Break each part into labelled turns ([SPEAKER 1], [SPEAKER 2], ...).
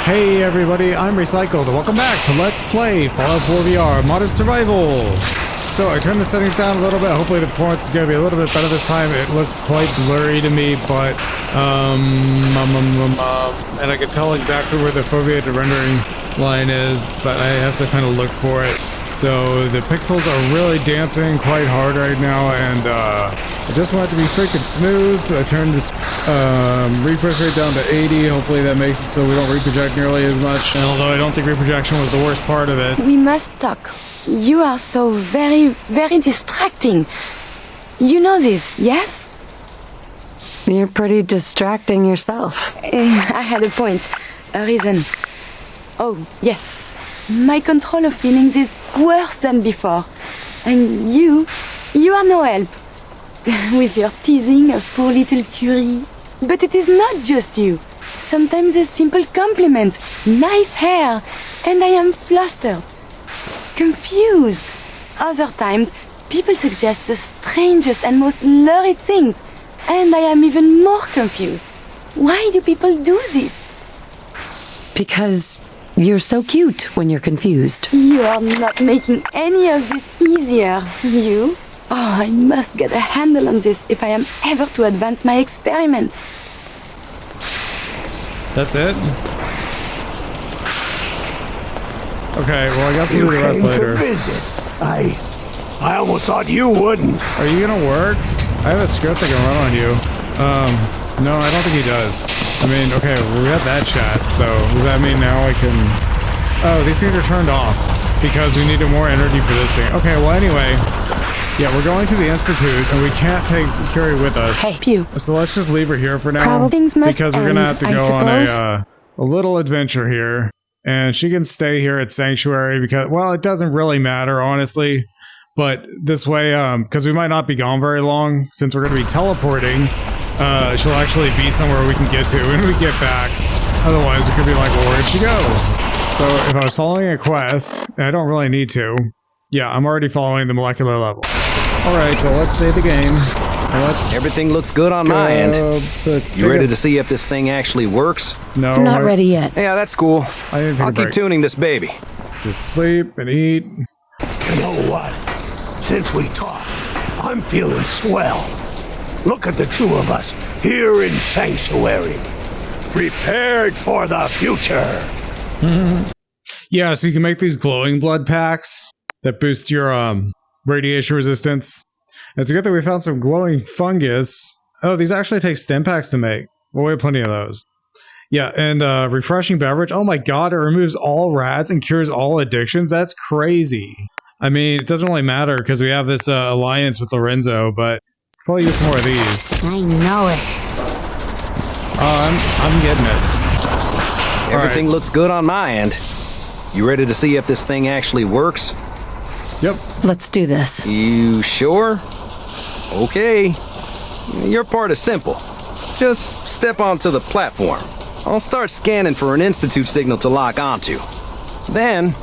[SPEAKER 1] Hey everybody, I'm Recycled. Welcome back to Let's Play Fallout 4 VR Modded Survival. So I turned the settings down a little bit. Hopefully the performance is going to be a little bit better this time. It looks quite blurry to me, but and I can tell exactly where the foveated rendering line is, but I have to kind of look for it. So the pixels are really dancing quite hard right now, and I just want it to be freaking smooth. I turned this refresh rate down to 80. Hopefully that makes it so we don't reproject nearly as much. And although I don't think reprojection was the worst part of it.
[SPEAKER 2] We must talk. You are so very, very distracting. You know this, yes?
[SPEAKER 3] You're pretty distracting yourself.
[SPEAKER 2] I had a point, a reason. Oh, yes. My control of feelings is worse than before. And you are no help. With your teasing of poor little Curie. But it is not just you. Sometimes a simple compliment, nice hair, and I am flustered, confused. Other times, people suggest the strangest and most lurid things, and I am even more confused. Why do people do this?
[SPEAKER 3] Because you're so cute when you're confused.
[SPEAKER 2] You are not making any of this easier, you. Oh, I must get a handle on this if I am ever to advance my experiments.
[SPEAKER 1] That's it? Okay, well I guess we'll do the rest later.
[SPEAKER 4] Visit. I almost thought you wouldn't.
[SPEAKER 1] Are you gonna work? I have a script I can run on you. No, I don't think he does. I mean, okay, we have that chat, so does that mean now I can... Oh, these things are turned off because we needed more energy for this thing. Okay, well anyway, yeah, we're going to the Institute and we can't take Curie with us.
[SPEAKER 2] Help you.
[SPEAKER 1] So let's just leave her here for now
[SPEAKER 2] Things must
[SPEAKER 1] because we're gonna have to
[SPEAKER 2] end,
[SPEAKER 1] go on
[SPEAKER 2] I
[SPEAKER 1] a little adventure here. And she can stay here at Sanctuary because, well, it doesn't really matter, honestly. But this way, because we might not be gone very long, since we're going to be teleporting, she'll actually be somewhere we can get to when we get back. Otherwise, it could be like, well, where'd she go? So if I was following a quest, and I don't really need to, yeah, I'm already following the molecular level. Alright, so let's save the game.
[SPEAKER 5] Everything looks good on my end. You ready to see if this thing actually works?
[SPEAKER 1] No.
[SPEAKER 3] I'm not ready yet.
[SPEAKER 5] Yeah, that's cool.
[SPEAKER 1] I'll
[SPEAKER 5] keep tuning this baby.
[SPEAKER 1] Just sleep and eat.
[SPEAKER 4] You know what? Since we talked, I'm feeling swell. Look at the two of us here in Sanctuary. Prepared for the future.
[SPEAKER 1] Yeah, so you can make these glowing blood packs that boost your radiation resistance. It's good that we found some glowing fungus. Oh, these actually take stim packs to make. Well, we have plenty of those. Yeah, and refreshing beverage. Oh my god, it removes all rats and cures all addictions. That's crazy. I mean, it doesn't really matter because we have this alliance with Lorenzo, but probably use some more of these.
[SPEAKER 3] I know it.
[SPEAKER 1] I'm getting it.
[SPEAKER 5] Everything looks good on my end. You ready to see if this thing actually works?
[SPEAKER 1] Yep.
[SPEAKER 3] Let's do this.
[SPEAKER 5] You sure? Okay. Your part is simple. Just step onto the platform. I'll start scanning for an Institute signal to lock onto. Then,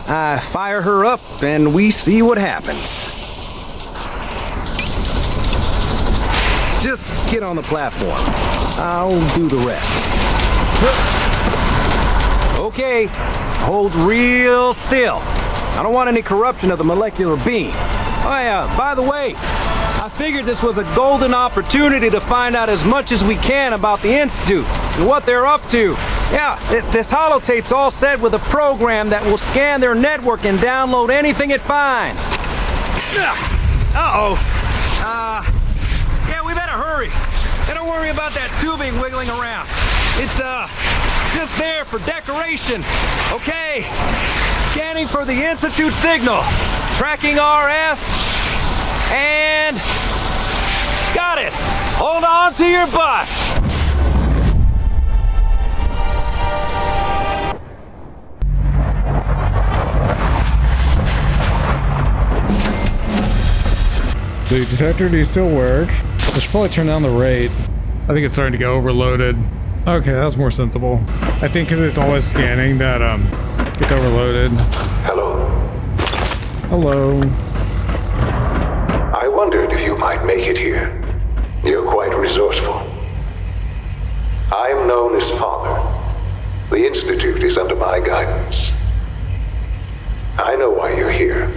[SPEAKER 5] I fire her up and we see what happens. Just get on the platform. I'll do the rest. Okay, hold real still. I don't want any corruption of the molecular beam. Oh yeah, by the way, I figured this was a golden opportunity to find out as much as we can about the Institute and what they're up to. Yeah, this holotape's all set with a program that will scan their network and download anything it finds. Uh-oh. Yeah, we better hurry. And don't worry about that tubing wiggling around. It's, just there for decoration. Okay. Scanning for the Institute signal. Tracking RF. And... got it. Hold on to your butt.
[SPEAKER 1] The detector, do you still work? I should probably turn down the rate. I think it's starting to get overloaded. Okay, that's more sensible. I think because it's always scanning that, it's overloaded.
[SPEAKER 6] Hello.
[SPEAKER 1] Hello.
[SPEAKER 6] I wondered if you might make it here. You're quite resourceful. I am known as Father. The The Institute is under my guidance. I know why you're here.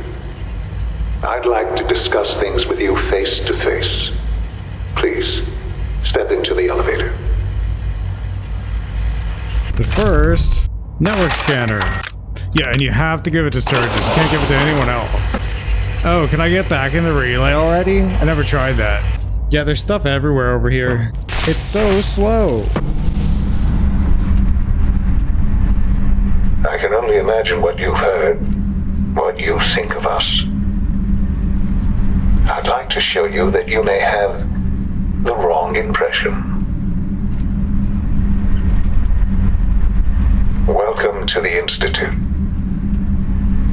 [SPEAKER 6] I'd like to discuss things with you face to face. Please, step into the elevator.
[SPEAKER 1] But first, network scanner. Yeah, and you have to give it to Sturgis. You can't give it to anyone else. Oh, can I get back in the relay already? I never tried that. Yeah, there's stuff everywhere over here. It's so slow.
[SPEAKER 6] I can only imagine what you've heard, what you think of us. I'd like to show you that you may have the wrong impression. Welcome to the Institute.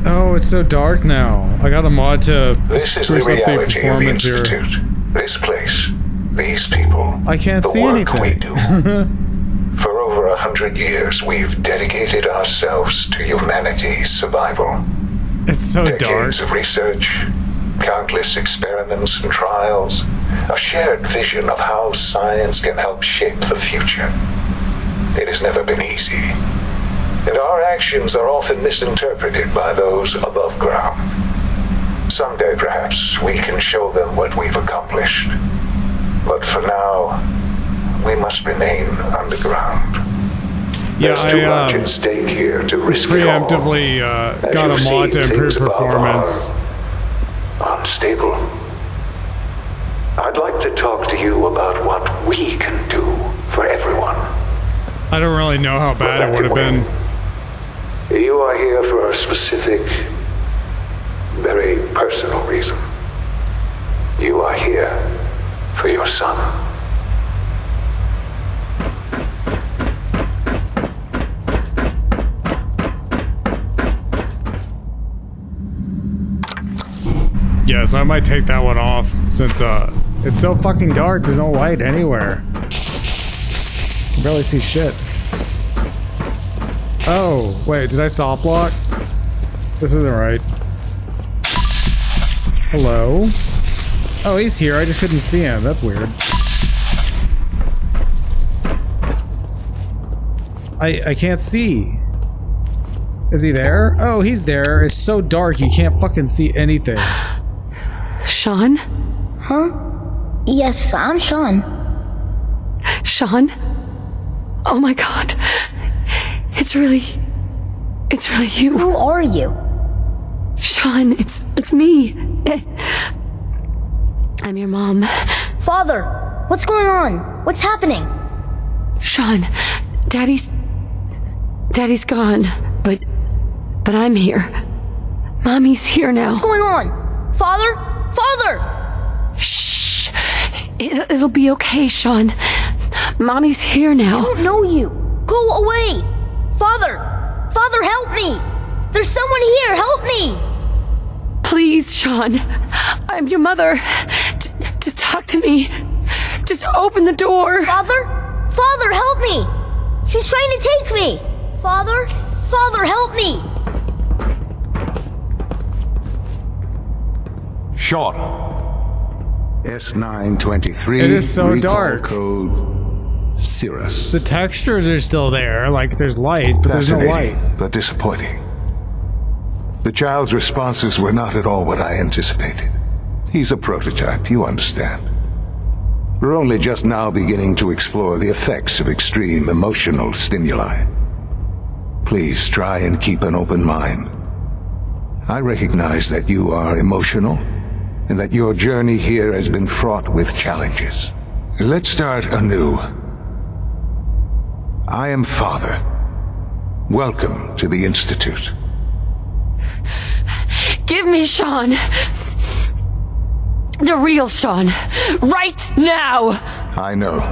[SPEAKER 1] Oh, it's so dark now. I got a mod to
[SPEAKER 6] This is the
[SPEAKER 1] spruce up the
[SPEAKER 6] reality of the
[SPEAKER 1] performance here.
[SPEAKER 6] Institute. This place, these people,
[SPEAKER 1] I can't
[SPEAKER 6] the
[SPEAKER 1] see
[SPEAKER 6] work
[SPEAKER 1] anything.
[SPEAKER 6] we do. For over 100 years, we've dedicated ourselves to humanity's survival.
[SPEAKER 1] It's so dark.
[SPEAKER 6] Decades of research, countless experiments and trials, a shared vision of how science can help shape the future. It has never been easy, and our actions are often misinterpreted by those above ground. Someday, perhaps, we can show them what we've accomplished. But for now, we must remain underground.
[SPEAKER 1] Yeah,
[SPEAKER 6] There's too much at stake here to risk it all.
[SPEAKER 1] preemptively
[SPEAKER 6] As
[SPEAKER 1] got
[SPEAKER 6] you've
[SPEAKER 1] a mod to
[SPEAKER 6] seen,
[SPEAKER 1] improve
[SPEAKER 6] things above
[SPEAKER 1] performance.
[SPEAKER 6] are unstable. I'd like to talk to you about what we can do for everyone.
[SPEAKER 1] I don't really know how bad it would have been.
[SPEAKER 6] You are here for a specific, very personal reason. You are here for your son.
[SPEAKER 1] Yeah, so I might take that one off since it's so fucking dark. There's no light anywhere. Can barely see shit. Oh, wait, did I soft lock? This isn't right. Hello? Oh, he's here. I just couldn't see him. That's weird. I can't see. Is he there? Oh, he's there. It's so dark you can't fucking see anything.
[SPEAKER 3] Shaun?
[SPEAKER 7] Huh? Yes, I'm Shaun.
[SPEAKER 3] Shaun? Oh my god. It's really you.
[SPEAKER 7] Who are you?
[SPEAKER 3] Shaun, it's me. I'm your mom.
[SPEAKER 7] Father, what's going on? What's happening?
[SPEAKER 3] Shaun, Daddy's gone, but I'm here. Mommy's here now.
[SPEAKER 7] What's going on? Father? Father!
[SPEAKER 3] Shh. It'll be okay, Shaun. Mommy's here now.
[SPEAKER 7] I don't know you. Go away! Father! Father, help me! There's someone here! Help me!
[SPEAKER 3] Please, Shaun. I'm your mother. Just talk to me. Just open the door.
[SPEAKER 7] Father? Father, help me! She's trying to take me! Father? Father, help me!
[SPEAKER 8] Shaun. S923.
[SPEAKER 1] It is so
[SPEAKER 8] recall
[SPEAKER 1] dark.
[SPEAKER 8] Code Cirrus.
[SPEAKER 1] The textures are still there, like there's light, but there's no light.
[SPEAKER 8] But disappointing. The child's responses were not at all what I anticipated. He's a prototype, you understand. We're only just now beginning to explore the effects of extreme emotional stimuli. Please try and keep an open mind. I recognize that you are emotional, and that your journey here has been fraught with challenges. Let's start anew. I am Father. Welcome to the Institute.
[SPEAKER 3] Give me Shaun. The real Shaun. Right now!
[SPEAKER 8] I know.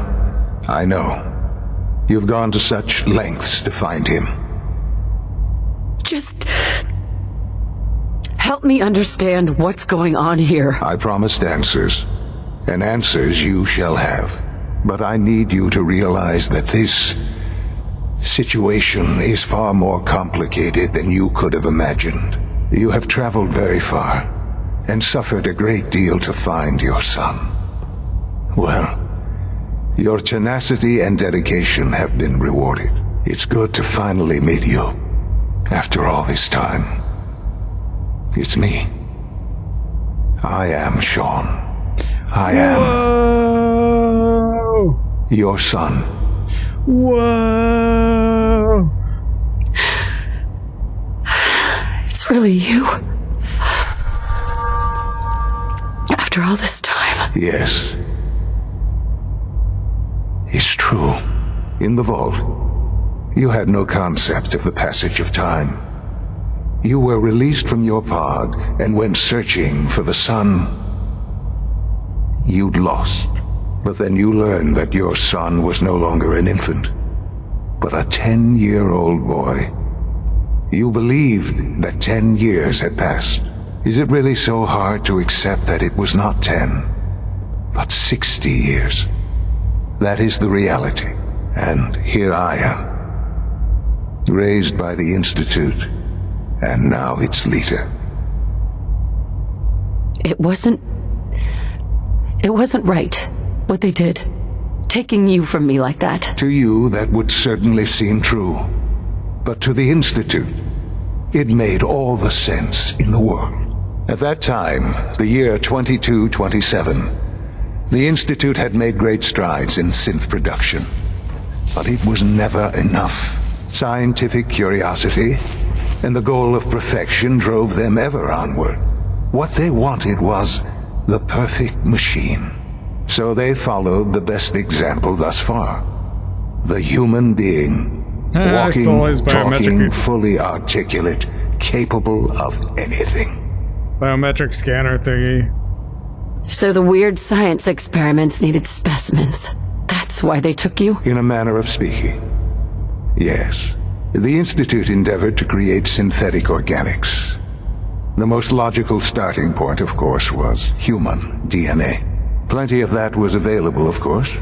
[SPEAKER 8] You've gone to such lengths to find him.
[SPEAKER 3] Just help me understand what's going on here.
[SPEAKER 8] I promised answers, and answers you shall have. But I need you to realize that this situation is far more complicated than you could have imagined. You have traveled very far, and suffered a great deal to find your son. Well, your tenacity and dedication have been rewarded. It's good to finally meet you. After all this time. It's me. I am Shaun. I am
[SPEAKER 1] Whoa!
[SPEAKER 8] your son.
[SPEAKER 1] Whoa!
[SPEAKER 3] It's really you. After all this time.
[SPEAKER 8] Yes. It's true. In the vault, you had no concept of the passage of time. You were released from your pod and went searching for the son you'd lost. But then you learned that your son was no longer an infant, but a 10-year-old boy. You believed that 10 years had passed. Is it really so hard to accept that it was not 10, but 60 years? That is the reality. And here I am, raised by the Institute, and now its leader.
[SPEAKER 3] It wasn't right, what they did. Taking you from me like that.
[SPEAKER 8] To you, that would certainly seem true. But to the Institute, it made all the sense in the world. At that time, the year 2227, the Institute had made great strides in synth production. But it was never enough. Scientific curiosity and the goal of perfection drove them ever onward. What they wanted was the perfect machine. So they followed the best example thus far. The human being. Walking, talking, fully articulate, capable of anything.
[SPEAKER 1] Biometric scanner thingy.
[SPEAKER 3] So the weird science experiments needed specimens. That's why they took you?
[SPEAKER 8] In a manner of speaking, yes. The Institute endeavored to create synthetic organics. The most logical starting point, of course, was human DNA. Plenty of that was available, of course,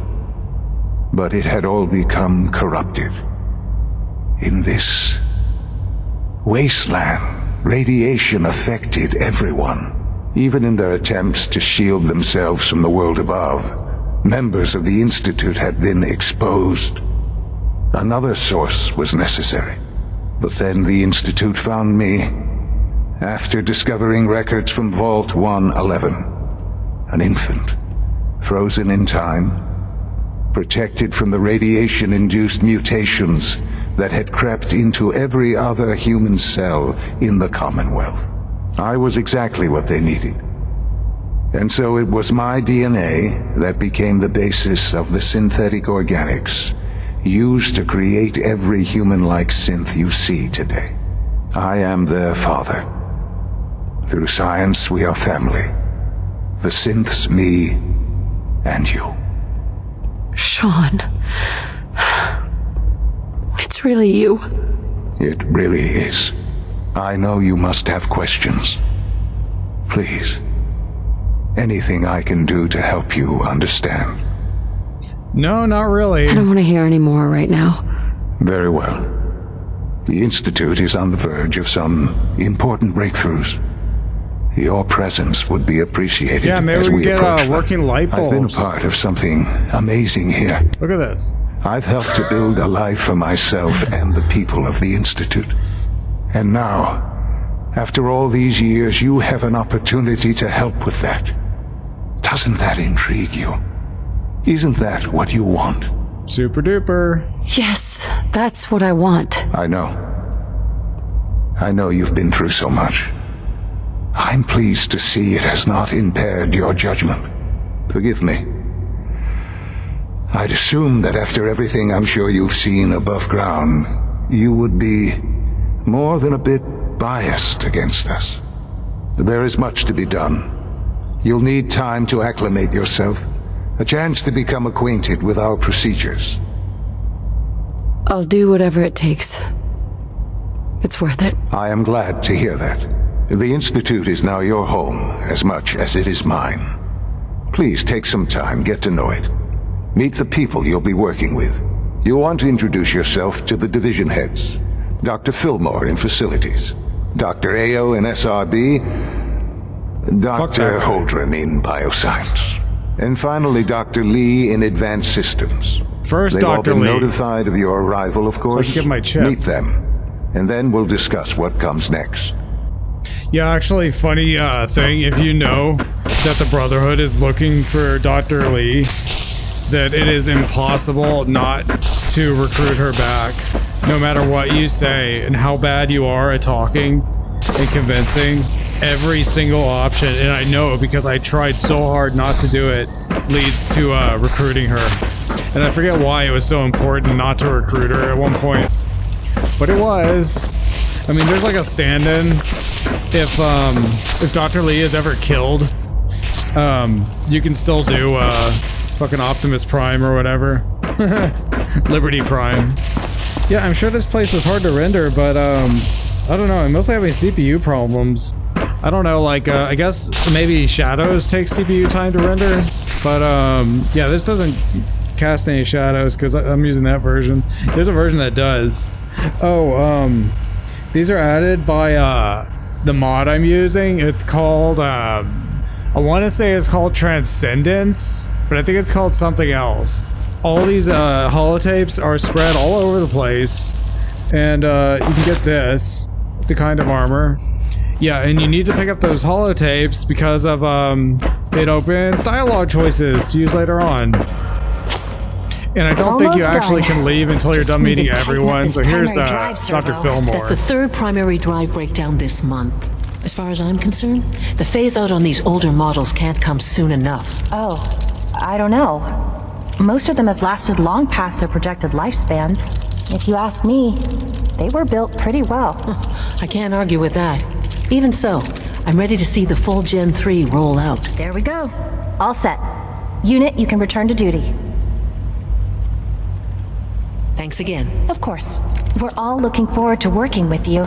[SPEAKER 8] but it had all become corrupted. In this wasteland, radiation affected everyone. Even in their attempts to shield themselves from the world above, members of the Institute had been exposed. Another source was necessary. But then the Institute found me, after discovering records from Vault 111. An infant, frozen in time, protected from the radiation-induced mutations that had crept into every other human cell in the Commonwealth. I was exactly what they needed. And so it was my DNA that became the basis of the synthetic organics used to create every human-like synth you see today. I am their father. Through science, we are family. The synths, me, and you.
[SPEAKER 3] Shaun. It's really you.
[SPEAKER 8] It really is. I know you must have questions. Please. Anything I can do to help you understand.
[SPEAKER 1] No, not really.
[SPEAKER 3] I don't want to hear any more right now.
[SPEAKER 8] Very well. The Institute is on the verge of some important breakthroughs. Your presence would be appreciated.
[SPEAKER 1] Yeah, maybe we can get working light bulbs.
[SPEAKER 8] I've been a part of something amazing here.
[SPEAKER 1] Look at this.
[SPEAKER 8] I've helped to build a life for myself and the people of the Institute. And now, after all these years, you have an opportunity to help with that. Doesn't that intrigue you? Isn't that what you want?
[SPEAKER 1] Super duper.
[SPEAKER 3] Yes, that's what I want.
[SPEAKER 8] I know. I know you've been through so much. I'm pleased to see it has not impaired your judgment. Forgive me. I'd assumed that after everything I'm sure you've seen above ground, you would be more than a bit biased against us. There is much to be done. You'll need time to acclimate yourself, a chance to become acquainted with our procedures.
[SPEAKER 3] I'll do whatever it takes. It's worth it.
[SPEAKER 8] I am glad to hear that. The Institute is now your home as much as it is mine. Please take some time, get to know it. Meet the people you'll be working with. You'll want to introduce yourself to the division heads. Dr. Filmore in Facilities, Dr. Ao in SRB, Dr. Holdren in Bioscience, and finally Dr. Li in Advanced Systems.
[SPEAKER 1] First,
[SPEAKER 8] They've all
[SPEAKER 1] Dr.
[SPEAKER 8] been
[SPEAKER 1] Li.
[SPEAKER 8] notified of your arrival, of course.
[SPEAKER 1] So I can get my chip.
[SPEAKER 8] Meet them, and then we'll discuss what comes next.
[SPEAKER 1] Yeah, actually, funny thing, if you know that the Brotherhood is looking for Dr. Li, that it is impossible not to recruit her back, no matter what you say and how bad you are at talking and convincing. Every single option, and I know because I tried so hard not to do it, leads to recruiting her. And I forget why it was so important not to recruit her at one point, but it was. I mean, there's like a stand-in. If Dr. Li is ever killed, you can still do fucking Optimus Prime or whatever. Liberty Prime. Yeah, I'm sure this place was hard to render, but I don't know, I'm mostly having CPU problems. I don't know, like, I guess maybe shadows take CPU time to render, but yeah, this doesn't cast any shadows because I'm using that version. There's a version that does. Oh, these are added by the mod I'm using. It's called, I want to say it's called Transcendence, but I think it's called something else. All these holotapes are spread all over the place, and you can get this. It's a kind of armor. Yeah, and you need to pick up those holotapes because of it opens dialogue choices to use later on. And I don't think you actually can leave until you're done meeting everyone. So here's Dr. Filmore.
[SPEAKER 9] That's the third primary drive breakdown this month. As far as I'm concerned, the phase out on these older models can't come soon enough.
[SPEAKER 10] Oh, I don't know. Most of them have lasted long past their projected lifespans. If you ask me, they were built pretty well.
[SPEAKER 9] I can't argue with that. Even so, I'm ready to see the full Gen 3 roll out.
[SPEAKER 10] There we go. All set. Unit, you can return to duty.
[SPEAKER 9] Thanks again.
[SPEAKER 10] Of course. We're all looking forward to working with you.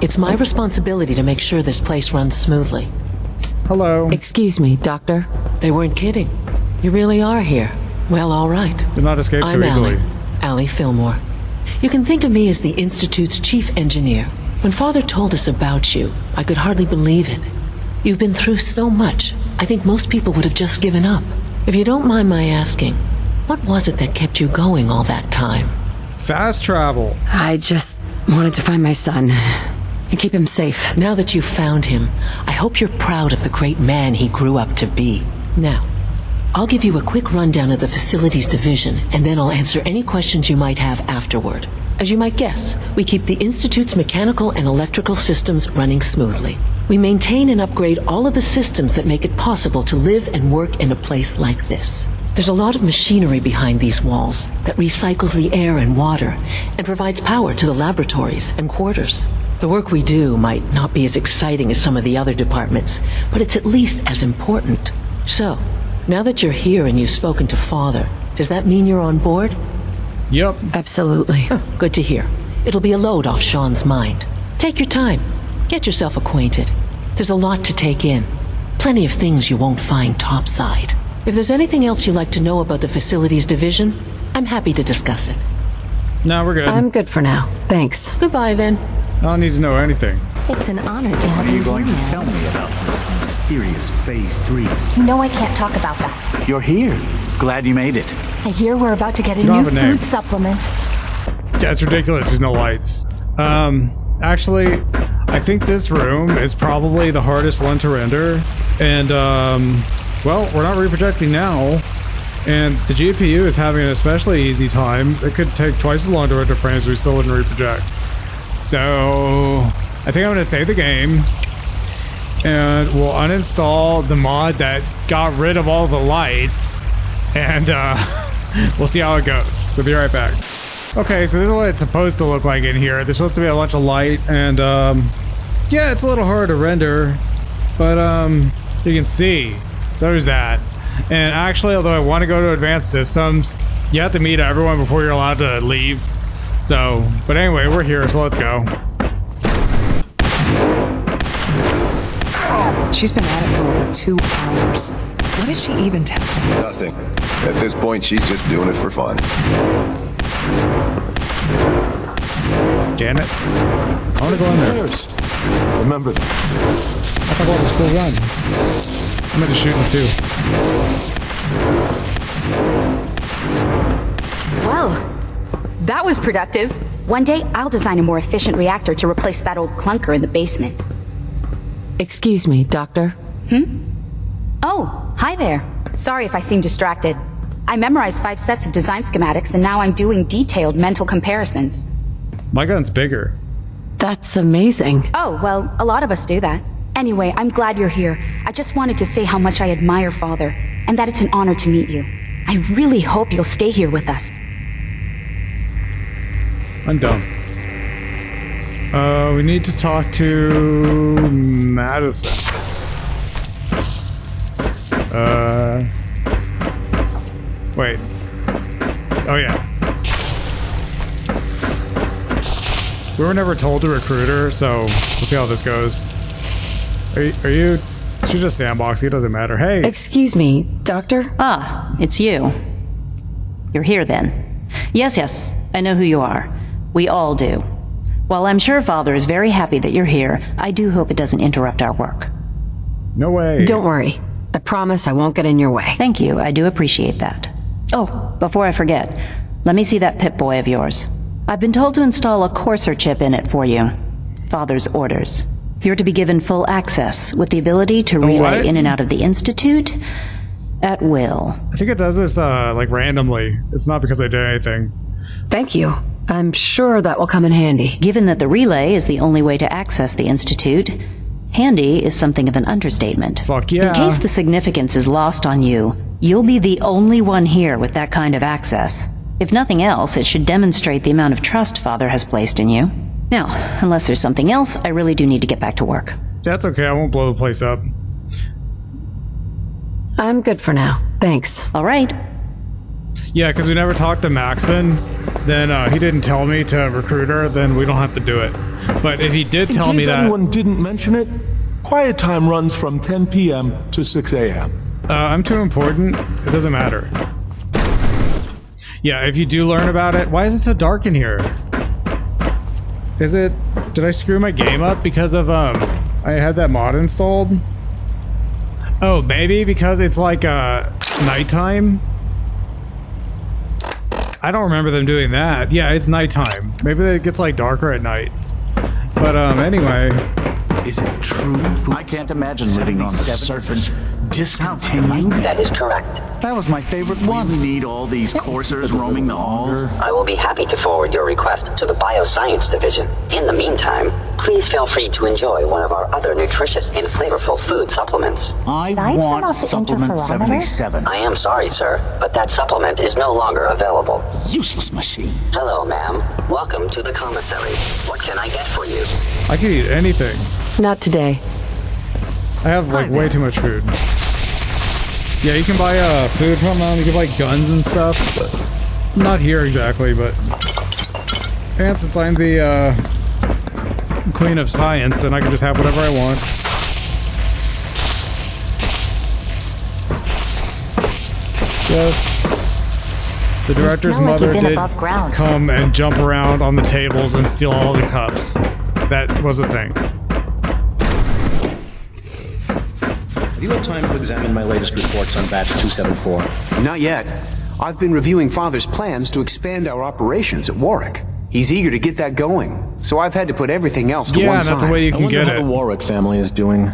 [SPEAKER 9] It's my responsibility to make sure this place runs smoothly.
[SPEAKER 1] Hello.
[SPEAKER 9] Excuse me, Doctor. They weren't kidding. You really are here. Well, all right.
[SPEAKER 1] Did not escape so easily.
[SPEAKER 9] Aly Filmore. You can think of me as the Institute's chief engineer. When Father told us about you, I could hardly believe it. You've been through so much, I think most people would have just given up. If you don't mind my asking, what was it that kept you going all that time?
[SPEAKER 1] Fast travel.
[SPEAKER 3] I just wanted to find my son and keep him safe.
[SPEAKER 9] Now that you've found him, I hope you're proud of the great man he grew up to be. Now, I'll give you a quick rundown of the Facilities Division, and then I'll answer any questions you might have afterward. As you might guess, we keep the Institute's mechanical and electrical systems running smoothly. We maintain and upgrade all of the systems that make it possible to live and work in a place like this. There's a lot of machinery behind these walls that recycles the air and water and provides power to the laboratories and quarters. The work we do might not be as exciting as some of the other departments, but it's at least as important. So, now that you're here and you've spoken to Father, does that mean you're on board?
[SPEAKER 1] Yep.
[SPEAKER 3] Absolutely.
[SPEAKER 9] Oh, good to hear. It'll be a load off Shaun's mind. Take your time. Get yourself acquainted. There's a lot to take in. Plenty of things you won't find topside. If there's anything else you'd like to know about the Facilities Division, I'm happy to discuss it.
[SPEAKER 1] No, we're good.
[SPEAKER 3] I'm good for now. Thanks.
[SPEAKER 9] Goodbye, then.
[SPEAKER 1] I don't need to know anything.
[SPEAKER 10] It's an honor to have
[SPEAKER 11] What are
[SPEAKER 10] you
[SPEAKER 11] you going to
[SPEAKER 10] here.
[SPEAKER 11] tell me about this mysterious Phase 3?
[SPEAKER 10] You know I can't talk about that.
[SPEAKER 11] You're here. Glad you made it.
[SPEAKER 10] I hear we're about to get a
[SPEAKER 1] You don't
[SPEAKER 10] new
[SPEAKER 1] have a name.
[SPEAKER 10] food supplement.
[SPEAKER 1] Yeah, it's ridiculous. There's no lights. Actually, I think this room is probably the hardest one to render. And, well, we're not reprojecting now. And the GPU is having an especially easy time. It could take twice as long to render frames, we still wouldn't reproject. So, I think I'm going to save the game. And we'll uninstall the mod that got rid of all the lights. And, we'll see how it goes. So be right back. Okay, so this is what it's supposed to look like in here. There's supposed to be a bunch of light, and yeah, it's a little hard to render, but you can see. So there's that. And actually, although I want to go to advanced systems, you have to meet everyone before you're allowed to leave. So, but anyway, we're here, so let's go.
[SPEAKER 12] She's been at it for over 2 hours. What is she even testing?
[SPEAKER 13] Nothing. At this point, she's just doing it for fun.
[SPEAKER 1] Damn it. I want to go in there.
[SPEAKER 13] Remember that.
[SPEAKER 1] I thought that was a cool run. I'm into shooting too.
[SPEAKER 2] Well, that was productive. One day, I'll design a more efficient reactor to replace that old clunker in the basement.
[SPEAKER 9] Excuse me, Doctor?
[SPEAKER 2] Oh, hi there. Sorry if I seem distracted. I memorized 5 sets of design schematics and now I'm doing detailed mental comparisons.
[SPEAKER 1] My gun's bigger.
[SPEAKER 9] That's amazing.
[SPEAKER 2] Oh, well, a lot of us do that. Anyway, I'm glad you're here. I just wanted to say how much I admire Father, and that it's an honor to meet you. I really hope you'll stay here with us.
[SPEAKER 1] I'm dumb. We need to talk to Madison. Wait. Oh yeah. We were never told to recruit her, so we'll see how this goes. Are you? She's just sandboxing, it doesn't matter. Hey!
[SPEAKER 9] Excuse me, Doctor?
[SPEAKER 14] Ah, it's you. You're here then. Yes, I know who you are. We all do. While I'm sure Father is very happy that you're here, I do hope it doesn't interrupt our work.
[SPEAKER 1] No way.
[SPEAKER 9] Don't worry. I promise I won't get in your way.
[SPEAKER 14] Thank you, I do appreciate that. Oh, before I forget, let me see that Pip-Boy of yours. I've been told to install a courser chip in it for you. Father's orders. You're to be given full access, with the ability to relay in and out of the Institute at will.
[SPEAKER 1] I think it does this, like, randomly. It's not because I did anything.
[SPEAKER 9] Thank you. I'm sure that will come in handy.
[SPEAKER 14] Given that the relay is the only way to access the Institute, handy is something of an understatement.
[SPEAKER 1] Fuck yeah.
[SPEAKER 14] In case the significance is lost on you, you'll be the only one here with that kind of access. If nothing else, it should demonstrate the amount of trust Father has placed in you. Now, unless there's something else, I really do need to get back to work.
[SPEAKER 1] That's okay, I won't blow the place up.
[SPEAKER 9] I'm good for now. Thanks.
[SPEAKER 14] All right.
[SPEAKER 1] Yeah, because we never talked to Maxon. Then he didn't tell me to recruit her, then we don't have to do it. But if he did tell me that...
[SPEAKER 15] In case anyone didn't mention it, quiet time runs from 10 p.m. to 6 a.m.
[SPEAKER 1] I'm too important. It doesn't matter. Yeah, if you do learn about it... Why is it so dark in here? Is it... Did I screw my game up because of, I had that mod installed? Oh, maybe because it's like, nighttime? I don't remember them doing that. Yeah, it's nighttime. Maybe it gets, like, darker at night. But, anyway...
[SPEAKER 11] Is it true? I can't imagine living on the serpent. Discontinued?
[SPEAKER 16] That is correct.
[SPEAKER 11] That was my favorite one. We need all these coursers roaming the halls.
[SPEAKER 16] I will be happy to forward your request to the Bioscience Division. In the meantime, please feel free to enjoy one of our other nutritious and flavorful food supplements.
[SPEAKER 11] I want supplement 77.
[SPEAKER 16] I am sorry, sir, but that supplement is no longer available.
[SPEAKER 11] Useless machine.
[SPEAKER 16] Hello, ma'am. Welcome to the commissary. What can I get for you?
[SPEAKER 1] I can eat anything.
[SPEAKER 9] Not today.
[SPEAKER 1] I have, like, way too much food. Yeah, you can buy food from them, you can buy guns and stuff, but not here exactly, but... And since I'm the, Queen of Science, then I can just have whatever I want. Yes. The director's mother did come and jump around on the tables and steal all the cups. That was a thing.
[SPEAKER 17] Have you had time to examine my latest reports on batch 274?
[SPEAKER 18] Not yet. I've been reviewing Father's plans to expand our operations at Warwick. He's eager to get that going, so I've had to put everything else to one side.
[SPEAKER 1] Yeah, that's the way you can get it.
[SPEAKER 17] I wonder how the Warwick family is doing.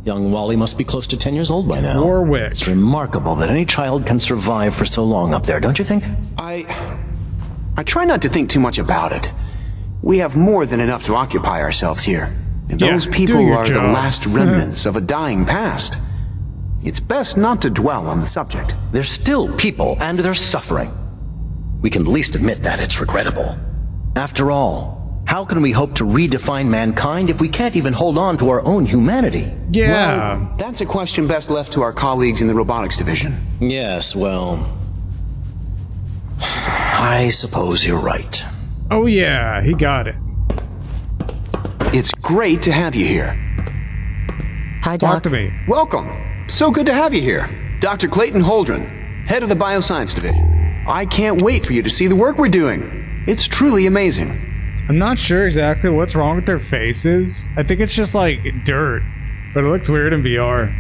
[SPEAKER 17] Young Wally must be close to 10 years old by now.
[SPEAKER 1] Warwick.
[SPEAKER 17] It's remarkable that any child can survive for so long up there, don't you think?
[SPEAKER 18] I try not to think too much about it. We have more than enough to occupy ourselves here. And those people are the last remnants of a dying past. It's best not to dwell on the subject.
[SPEAKER 17] They're still people, and they're suffering. We can at least admit that it's regrettable. After all, how can we hope to redefine mankind if we can't even hold on to our own humanity?
[SPEAKER 1] Yeah.
[SPEAKER 18] Well, that's a question best left to our colleagues in the robotics division.
[SPEAKER 17] Yes, well... I suppose you're right.
[SPEAKER 1] Oh yeah, he got it.
[SPEAKER 18] It's great to have you here.
[SPEAKER 9] Hi, Doc.
[SPEAKER 1] Talk to me.
[SPEAKER 18] Welcome. So good to have you here. Dr. Clayton Holdren, head of the Bioscience Division. I can't wait for you to see the work we're doing. It's truly amazing.
[SPEAKER 1] I'm not sure exactly what's wrong with their faces. I think it's just like dirt, but it looks weird in VR.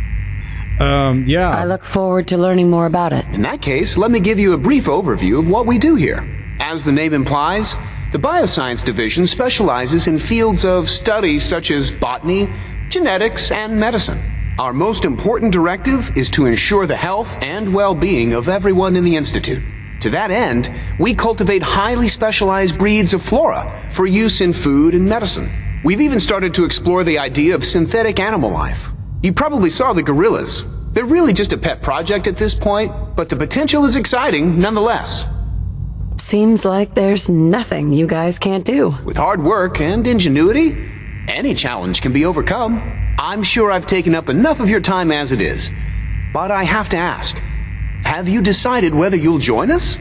[SPEAKER 1] Yeah.
[SPEAKER 3] I look forward to learning more about it.
[SPEAKER 18] In that case, let me give you a brief overview of what we do here. As the name implies, the Bioscience Division specializes in fields of study such as botany, genetics, and medicine. Our most important directive is to ensure the health and well-being of everyone in the Institute. To that end, we cultivate highly specialized breeds of flora for use in food and medicine. We've even started to explore the idea of synthetic animal life. You probably saw the gorillas. They're really just a pet project at this point, but the potential is exciting nonetheless.
[SPEAKER 3] Seems like there's nothing you guys can't do.
[SPEAKER 18] With hard work and ingenuity, any challenge can be overcome. I'm sure I've taken up enough of your time as it is, but I have to ask, have you decided whether you'll join us?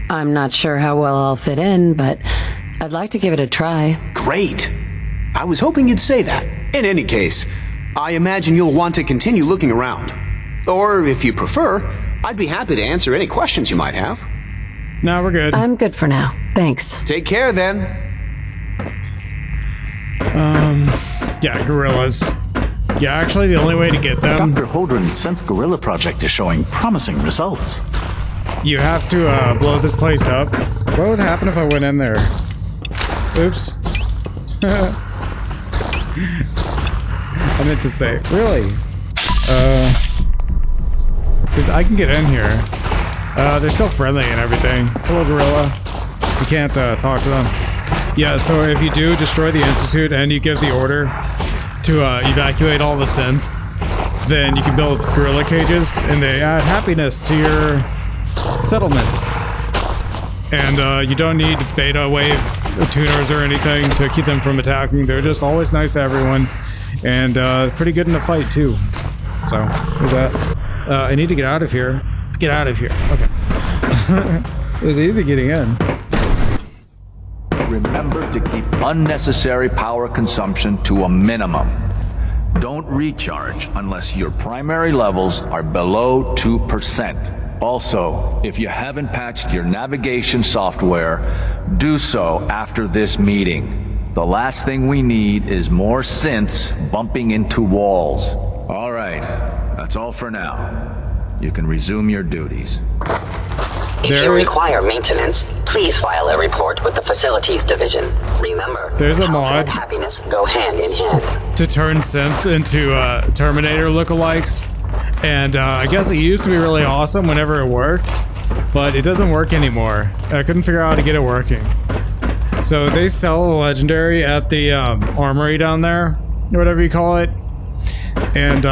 [SPEAKER 3] I'm not sure how well I'll fit in, but I'd like to give it a try.
[SPEAKER 18] Great. I was hoping you'd say that. In any case, I imagine you'll want to continue looking around. Or, if you prefer, I'd be happy to answer any questions you might have.
[SPEAKER 1] No, we're good.
[SPEAKER 3] I'm good for now. Thanks.
[SPEAKER 18] Take care, then.
[SPEAKER 1] Yeah, gorillas. Yeah, actually, the only way to get them...
[SPEAKER 11] Dr. Holdren's synth gorilla project is showing promising results.
[SPEAKER 1] You have to blow this place up. What would happen if I went in there? Oops. I meant to say, really? Because I can get in here. They're still friendly and everything. Hello, gorilla. You can't talk to them. Yeah, so if you do destroy the Institute and you give the order to evacuate all the synths, then you can build gorilla cages and they add happiness to your settlements. And you don't need beta wave tuners or anything to keep them from attacking. They're just always nice to everyone and pretty good in the fight too. So, what's that? I need to get out of here. Get out of here. Okay. It was easy getting in.
[SPEAKER 19] Remember to keep unnecessary power consumption to a minimum. Don't recharge unless your primary levels are below 2%. Also, if you haven't patched your navigation software, do so after this meeting. The last thing we need is more synths bumping into walls. All right, that's all for now. You can resume your duties.
[SPEAKER 16] If you require maintenance, please file a report with the Facilities Division. Remember,
[SPEAKER 1] there's a
[SPEAKER 16] health
[SPEAKER 1] mod
[SPEAKER 16] and happiness go hand in hand.
[SPEAKER 1] To turn synths into Terminator lookalikes. And I guess it used to be really awesome whenever it worked, but it doesn't work anymore. I couldn't figure out how to get it working. So they sell a legendary at the armory down there, or whatever you call it. And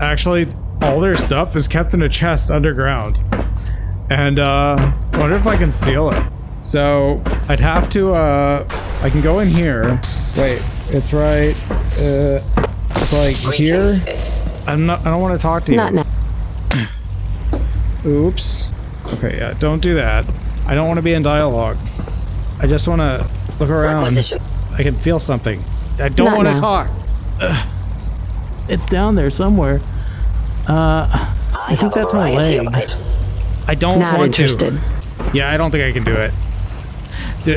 [SPEAKER 1] actually, all their stuff is kept in a chest underground. And I wonder if I can steal it. So I'd have to, I can go in here. Wait, it's right, it's like here. I don't want to talk to you.
[SPEAKER 3] Not now.
[SPEAKER 1] Oops. Okay, yeah, don't do that. I don't want to be in dialogue. I just want to look around. I can feel something. I don't want to talk. It's down there somewhere. I think that's my legs. I don't want to. Yeah, I don't think I can do it.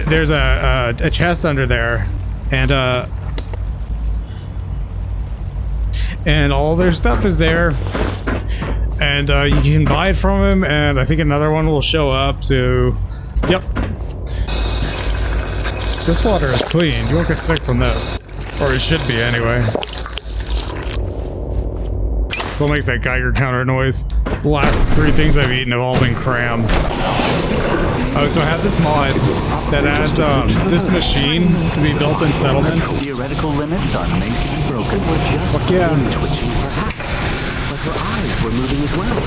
[SPEAKER 1] There's a chest under there, and all their stuff is there, and you can buy it from him, and I think another one will show up. So, yep. This water is clean. You won't get sick from this, or it should be anyway. So it makes that Geiger counter noise. The last 3 things I've eaten have all been cram. Oh, so I have this mod that adds this machine to be built in settlements.
[SPEAKER 11] Theoretical limits are made to be broken. Fuck
[SPEAKER 1] yeah.
[SPEAKER 11] Twitching, perhaps. But her eyes were moving as well.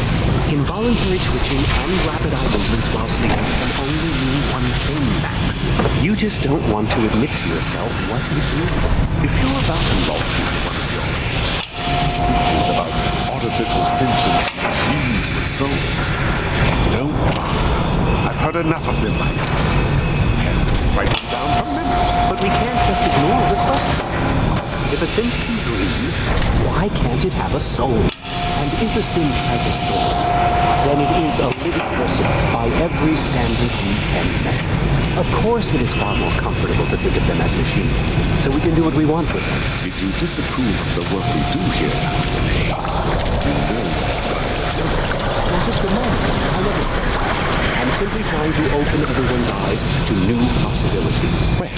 [SPEAKER 11] Involuntary twitching and rapid eye movements while staring can only mean one thing, Max. You just don't want to admit to yourself what you do. If you're about to launch into one of your speeches about artificial symptoms used with souls, don't bother. I've heard enough of them. Write them down from memory. But we can't just ignore the question. If a synth can breathe, why can't it have a soul? And if a synth has a soul, then it is a living person by every standard we can measure. Of course it is far more comfortable to think of them as machines, so we can do what we want with them.
[SPEAKER 13] If you disapprove of the work we do here,
[SPEAKER 11] Now just remember, I never said that. I'm simply trying to open everyone's eyes to new possibilities.
[SPEAKER 4] Well,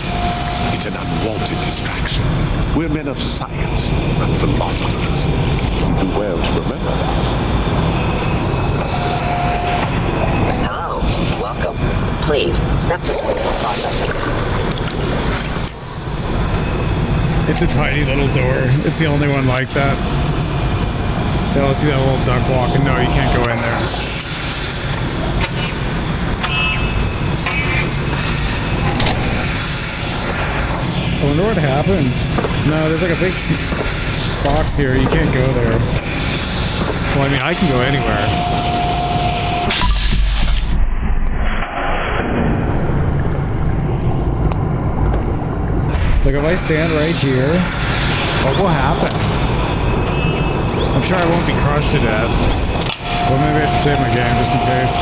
[SPEAKER 4] it's an unwanted distraction. We're men of science, not philosophers.
[SPEAKER 13] do well to remember that.
[SPEAKER 16] Hello, welcome. Please, step this way for processing.
[SPEAKER 1] It's a tiny little door. It's the only one like that. Yeah, let's do that little duck walk, and no, you can't go in there. I wonder what happens. No, there's like a big box here. You can't go there. Well, I mean, I can go anywhere. Like, if I stand right here, what will happen? I'm sure I won't be crushed to death. Well, maybe I should save my game just in case.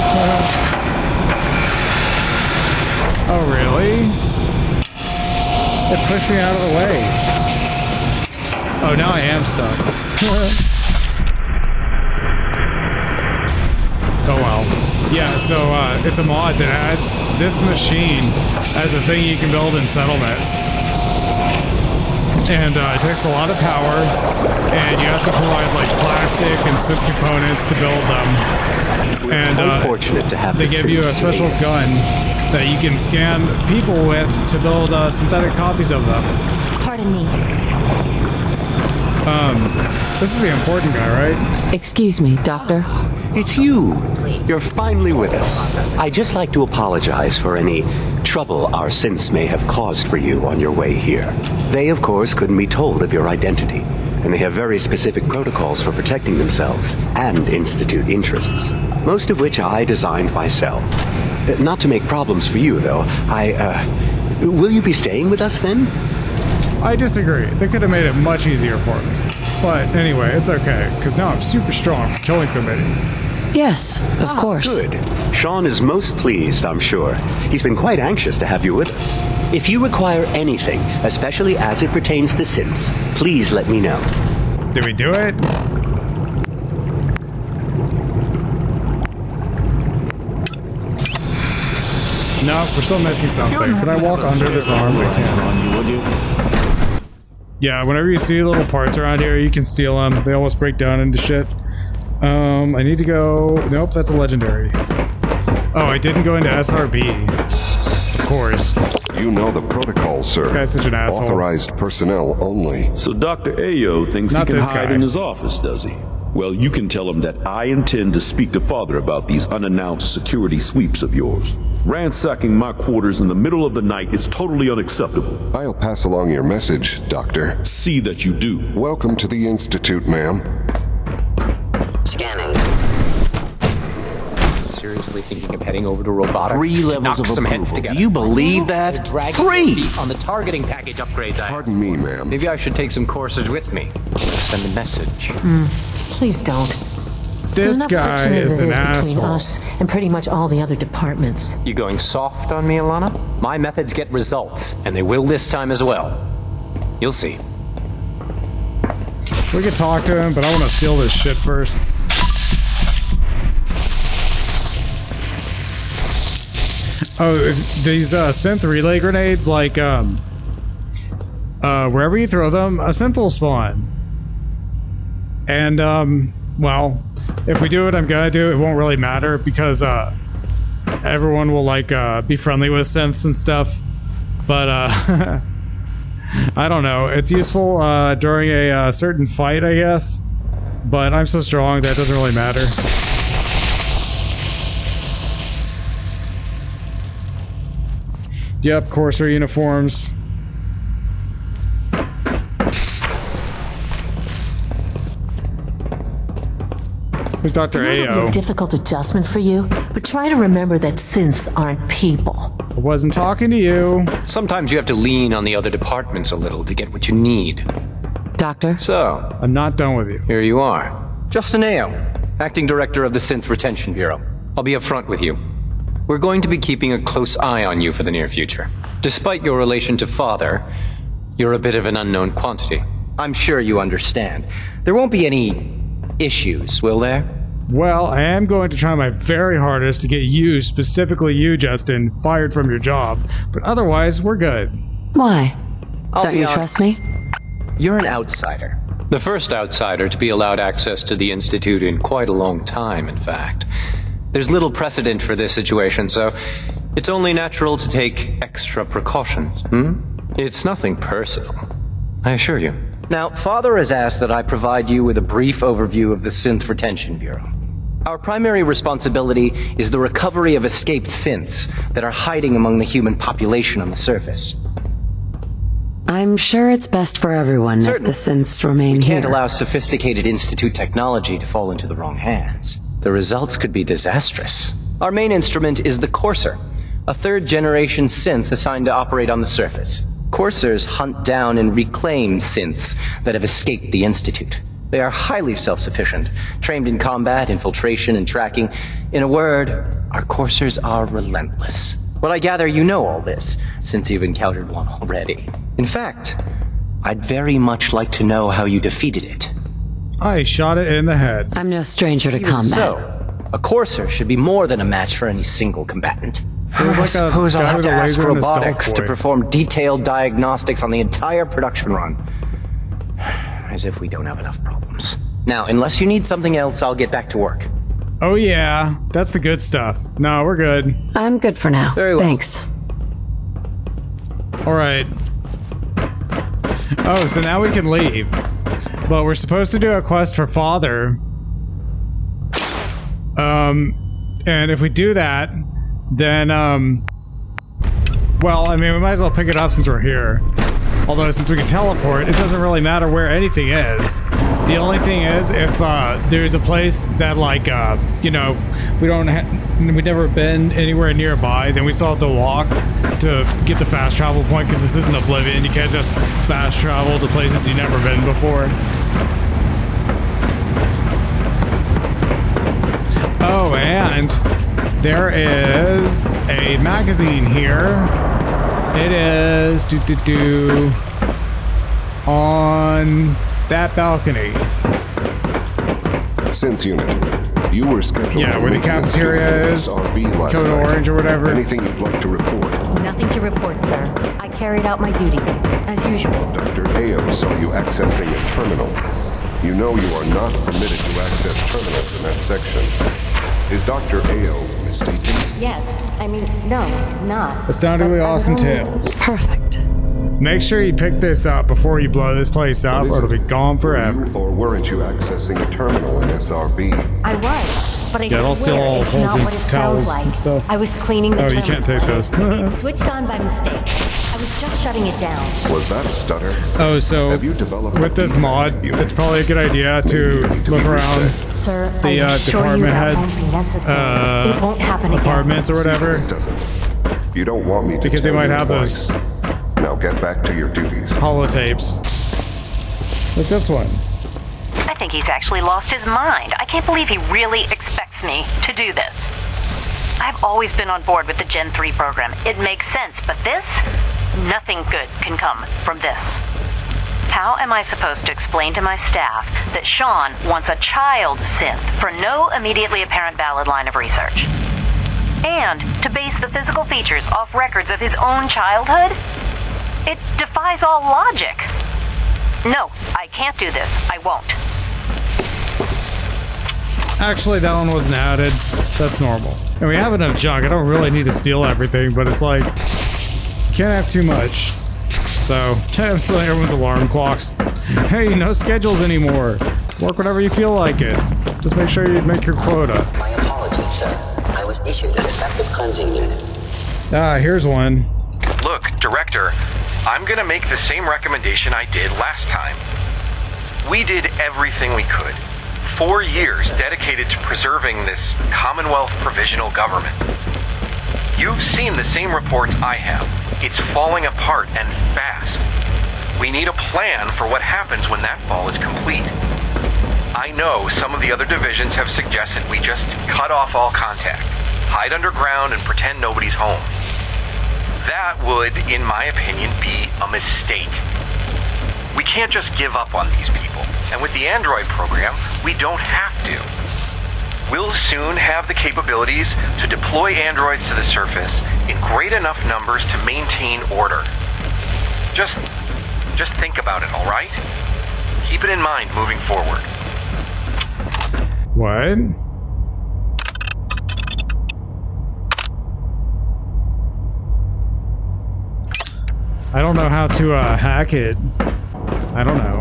[SPEAKER 1] Oh, really? It pushed me out of the way. Oh, now I am stuck. Oh well. Yeah, so it's a mod that adds this machine as a thing you can build in settlements. And it takes a lot of power, and you have to provide like plastic and synth components to build them. And
[SPEAKER 11] Unfortunate to have
[SPEAKER 1] they give you a special gun that you can scan people with to build synthetic copies of them.
[SPEAKER 10] Pardon me.
[SPEAKER 1] This is the important guy, right?
[SPEAKER 9] Excuse me, Doctor.
[SPEAKER 11] It's you. You're finally with us. I'd just like to apologize for any trouble our synths may have caused for you on your way here. They, of course, couldn't be told of your identity, and they have very specific protocols for protecting themselves and institute interests, most of which I designed myself. Not to make problems for you, though. Will you be staying with us, then?
[SPEAKER 1] I disagree. They could have made it much easier for me. But anyway, it's okay, because now I'm super strong for killing so many.
[SPEAKER 9] Yes, of course.
[SPEAKER 11] Good. Shaun is most pleased, I'm sure. He's been quite anxious to have you with us. If you require anything, especially as it pertains to synths, please let me know.
[SPEAKER 1] Did we do it? No, we're still missing something. Can I walk under this arm? I can. Yeah, whenever you see little parts around here, you can steal them. They almost break down into shit. I need to go... Nope, that's a legendary. Oh, I didn't go into SRB. Of course.
[SPEAKER 13] You know the protocol, sir.
[SPEAKER 1] This guy's such an asshole.
[SPEAKER 13] Authorized personnel only.
[SPEAKER 20] So Dr. Ayo thinks
[SPEAKER 1] Not
[SPEAKER 20] he can
[SPEAKER 1] this
[SPEAKER 20] hide
[SPEAKER 1] guy.
[SPEAKER 20] in his office, does he? Well, you can tell him that I intend to speak to Father about these unannounced security sweeps of yours. Ransacking my quarters in the middle of the night is totally unacceptable.
[SPEAKER 13] I'll pass along your message, Doctor.
[SPEAKER 20] See that you do.
[SPEAKER 13] Welcome to the Institute, ma'am.
[SPEAKER 16] Scanning.
[SPEAKER 21] Seriously thinking of heading over to robotics?
[SPEAKER 17] 3 levels
[SPEAKER 21] knock
[SPEAKER 17] of
[SPEAKER 21] some
[SPEAKER 17] approval.
[SPEAKER 21] heads together.
[SPEAKER 17] Do you believe that?
[SPEAKER 21] 3 on the targeting package upgrades I
[SPEAKER 13] Pardon me, ma'am.
[SPEAKER 21] Maybe I should take some courses with me. Send a message.
[SPEAKER 9] Please don't.
[SPEAKER 1] This
[SPEAKER 9] Enough
[SPEAKER 1] guy
[SPEAKER 9] friction as
[SPEAKER 1] is
[SPEAKER 9] it
[SPEAKER 1] an
[SPEAKER 9] is between
[SPEAKER 1] asshole.
[SPEAKER 9] us and pretty much all the other departments.
[SPEAKER 21] You going soft on me, Alana? My methods get results, and they will this time as well. You'll see.
[SPEAKER 1] We could talk to him, but I want to steal this shit first. Oh, these synth relay grenades, like, wherever you throw them, a synth will spawn. And, well, if we do what I'm gonna do, it won't really matter because, everyone will, like, be friendly with synths and stuff. But, I don't know. It's useful, during a, certain fight, I guess. But I'm so strong that it doesn't really matter. Yep, Courser uniforms. Who's Dr.
[SPEAKER 9] It might be a
[SPEAKER 1] Ayo?
[SPEAKER 9] difficult adjustment for you, but try to remember that synths aren't people.
[SPEAKER 1] I wasn't talking to you.
[SPEAKER 21] Sometimes you have to lean on the other departments a little to get what you need.
[SPEAKER 9] Doctor?
[SPEAKER 21] So,
[SPEAKER 1] I'm not done with you.
[SPEAKER 21] here you are. Justin Ao, Acting Director of the Synth Retention Bureau. I'll be upfront with you. We're going to be keeping a close eye on you for the near future. Despite your relation to Father, you're a bit of an unknown quantity. I'm sure you understand. There won't be any issues, will there?
[SPEAKER 1] Well, I am going to try my very hardest to get you, specifically you, Justin, fired from your job. But otherwise, we're good.
[SPEAKER 9] Why?
[SPEAKER 21] I'll
[SPEAKER 9] Don't
[SPEAKER 21] be
[SPEAKER 9] you
[SPEAKER 21] honest.
[SPEAKER 9] trust me?
[SPEAKER 21] You're an outsider. The first outsider to be allowed access to the Institute in quite a long time, in fact. There's little precedent for this situation, so it's only natural to take extra precautions, It's nothing personal, I assure you. Now, Father has asked that I provide you with a brief overview of the Synth Retention Bureau. Our primary responsibility is the recovery of escaped synths that are hiding among the human population on the surface.
[SPEAKER 9] I'm sure it's best for everyone if the synths remain here.
[SPEAKER 21] We can't allow sophisticated Institute technology to fall into the wrong hands. The results could be disastrous. Our main instrument is the Courser, a third-generation synth assigned to operate on the surface. Coursers hunt down and reclaim synths that have escaped the Institute. They are highly self-sufficient, trained in combat, infiltration, and tracking. In a word, our Coursers are relentless. Well, I gather you know all this, since you've encountered one already. In fact, I'd very much like to know how you defeated it.
[SPEAKER 1] I shot it in the head.
[SPEAKER 9] I'm no stranger to
[SPEAKER 21] Even
[SPEAKER 9] combat.
[SPEAKER 21] So, a Courser should be more than a match for any single combatant.
[SPEAKER 1] It was
[SPEAKER 21] I
[SPEAKER 1] like a
[SPEAKER 21] suppose I'll
[SPEAKER 1] guy
[SPEAKER 21] have
[SPEAKER 1] with
[SPEAKER 21] to
[SPEAKER 1] a
[SPEAKER 21] ask
[SPEAKER 1] laser and a stealth
[SPEAKER 21] robotics to
[SPEAKER 1] boy.
[SPEAKER 21] perform detailed diagnostics on the entire production run. As if we don't have enough problems. Now, unless you need something else, I'll get back to work.
[SPEAKER 1] Oh yeah, that's the good stuff. No, we're good.
[SPEAKER 9] I'm good for now.
[SPEAKER 21] Very well.
[SPEAKER 9] Thanks.
[SPEAKER 1] Alright. Oh, so now we can leave. But we're supposed to do a quest for Father. And if we do that, then, well, I mean, we might as well pick it up since we're here. Although, since we can teleport, it doesn't really matter where anything is. The only thing is, if there's a place that, like, you know, we've never been anywhere nearby, then we still have to walk to get the fast travel point, because this isn't Oblivion. You can't just fast travel to places you've never been before. Oh, and there is a magazine here. It is on that balcony.
[SPEAKER 13] Synth unit, you were scheduled.
[SPEAKER 1] Yeah, where the cafeteria is. Code Orange or whatever.
[SPEAKER 13] Anything you'd like to report?
[SPEAKER 5] Nothing to report, sir. I carried out my duties, as usual.
[SPEAKER 13] Dr. Ao saw you accessing a terminal. You know you are not permitted to access terminals in that section. Is Dr. Ao mistaken?
[SPEAKER 5] Yes. I mean, no, he's not.
[SPEAKER 1] Astoundingly awesome tales.
[SPEAKER 9] Perfect.
[SPEAKER 1] Make sure you pick this up before you blow this place up, or it'll be gone forever.
[SPEAKER 13] Or weren't you accessing a terminal in SRB?
[SPEAKER 5] I was, but I
[SPEAKER 1] Yeah, they'll steal
[SPEAKER 5] swear
[SPEAKER 1] all
[SPEAKER 5] it's not what it
[SPEAKER 1] Holden's towels
[SPEAKER 5] sounds like.
[SPEAKER 1] and stuff.
[SPEAKER 5] I was cleaning the
[SPEAKER 1] Oh, you
[SPEAKER 5] terminal.
[SPEAKER 1] can't take those.
[SPEAKER 5] It switched on by mistake. I was just shutting it down.
[SPEAKER 13] Was that a stutter?
[SPEAKER 1] Oh, so with this mod, it's probably a good idea to look around
[SPEAKER 5] Sir,
[SPEAKER 1] the
[SPEAKER 5] I assure you
[SPEAKER 1] department
[SPEAKER 5] that
[SPEAKER 1] heads'
[SPEAKER 5] won't be necessary. It won't happen again.
[SPEAKER 1] apartments or whatever,
[SPEAKER 13] It doesn't. You don't want me to
[SPEAKER 1] because they
[SPEAKER 13] tell
[SPEAKER 1] might
[SPEAKER 13] you
[SPEAKER 1] have
[SPEAKER 13] twice.
[SPEAKER 1] those
[SPEAKER 13] Now get back to your duties.
[SPEAKER 1] holotapes. Like this one.
[SPEAKER 22] I think he's actually lost his mind. I can't believe he really expects me to do this. I've always been on board with the Gen 3 program. It makes sense, but this? Nothing good can come from this. How am I supposed to explain to my staff that Shaun wants a child synth for no immediately apparent valid line of research? And to base the physical features off records of his own childhood? It defies all logic. No, I can't do this. I won't.
[SPEAKER 1] Actually, that one wasn't added. That's normal. And we have enough junk. I don't really need to steal everything, but it's like, can't have too much. So, can't have stealing everyone's alarm clocks. Hey, no schedules anymore. Work whenever you feel like it. Just make sure you make your quota.
[SPEAKER 16] My apologies, sir. I was issued an effective cleansing unit.
[SPEAKER 1] Ah, here's one.
[SPEAKER 23] Look, Director, I'm gonna make the same recommendation I did last time. We did everything we could. 4 years dedicated to preserving this Commonwealth provisional government. You've seen the same reports I have. It's falling apart and fast. We need a plan for what happens when that fall is complete. I know some of the other divisions have suggested we just cut off all contact, hide underground, and pretend nobody's home. That would, in my opinion, be a mistake. We can't just give up on these people, and with the android program, we don't have to. We'll soon have the capabilities to deploy androids to the surface in great enough numbers to maintain order. Just think about it, all right? Keep it in mind moving forward.
[SPEAKER 1] What? I don't know how to hack it. I don't know.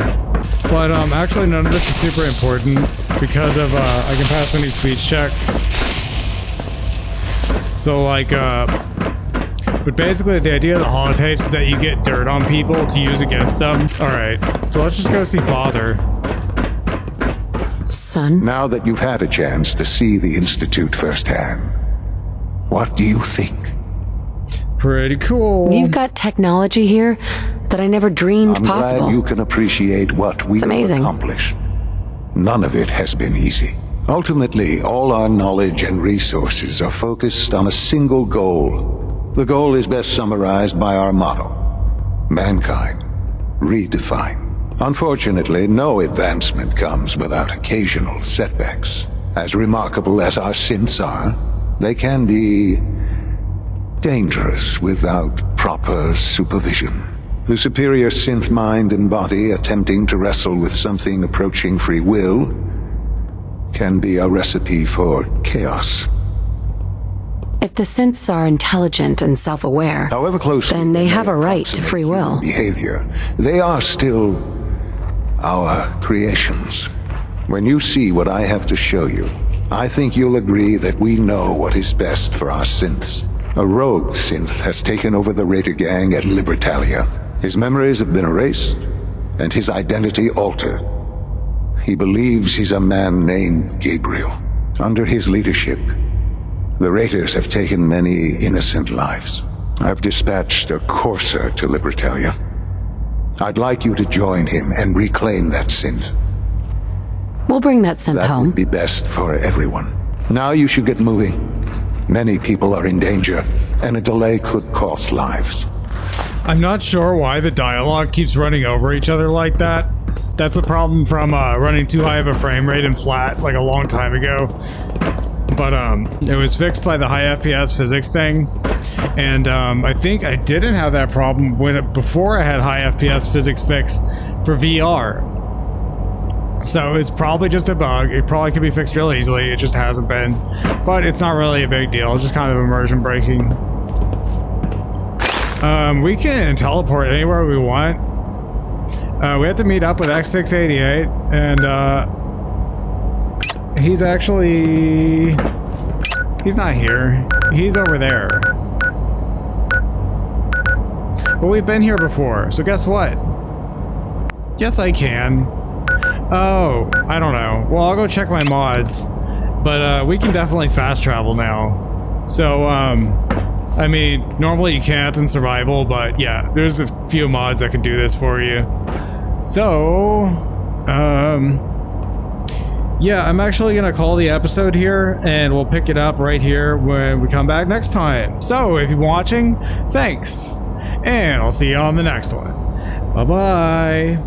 [SPEAKER 1] But actually none of this is super important because of I can pass any speech check. So like but basically the idea of the holotapes is that you get dirt on people to use against them. Alright, so let's just go see Father.
[SPEAKER 6] Son? Now that you've had a chance to see the Institute firsthand, what do you think?
[SPEAKER 1] Pretty cool.
[SPEAKER 6] You've
[SPEAKER 3] got technology here that I never dreamed possible.
[SPEAKER 6] I'm glad you can appreciate what we've accomplished. None of it has been easy. Ultimately, all our knowledge and resources are focused on a single goal. The goal is best summarized by our motto: mankind, redefined. Unfortunately, no advancement comes without occasional setbacks. As remarkable as our synths are, they can be dangerous without proper supervision. The superior synth mind and body attempting to wrestle with something approaching free will can be a recipe for chaos.
[SPEAKER 3] If the synths are intelligent and self-aware,
[SPEAKER 6] however closely,
[SPEAKER 3] then they have a right to free will.
[SPEAKER 6] Behavior. They are still our creations. When you see what I have to show you, I think you'll agree that we know what is best for our synths. A rogue synth has taken over the Raider gang at Libertalia. His memories have been erased, and his identity altered. He believes he's a man named Gabriel. Under his leadership, the Raiders have taken many innocent lives. I've dispatched a courser to Libertalia. I'd like you to join him and reclaim that synth.
[SPEAKER 3] We'll bring that synth home.
[SPEAKER 6] That would be best for everyone. Now you should get moving. Many people are in danger, and a delay could cost lives.
[SPEAKER 1] I'm not sure why the dialogue keeps running over each other like that. That's a problem from running too high of a frame rate and flat like a long time ago. But it was fixed by the high FPS physics thing. And I think I didn't have that problem before I had high FPS physics fixed for VR. So it's probably just a bug. It probably could be fixed real easily. It just hasn't been. But it's not really a big deal. It's just kind of immersion breaking. We can teleport anywhere we want. We have to meet up with X688, and he's not here. He's over there. But we've been here before, so guess what? Yes, I can. Oh, I don't know. Well, I'll go check my mods, but we can definitely fast travel now. So, I mean, normally you can't in survival, but yeah, there's a few mods that can do this for you. So, yeah, I'm actually gonna call the episode here, and we'll pick it up right here when we come back next time. So, if you're watching, thanks, and I'll see you on the next one. Bye-bye.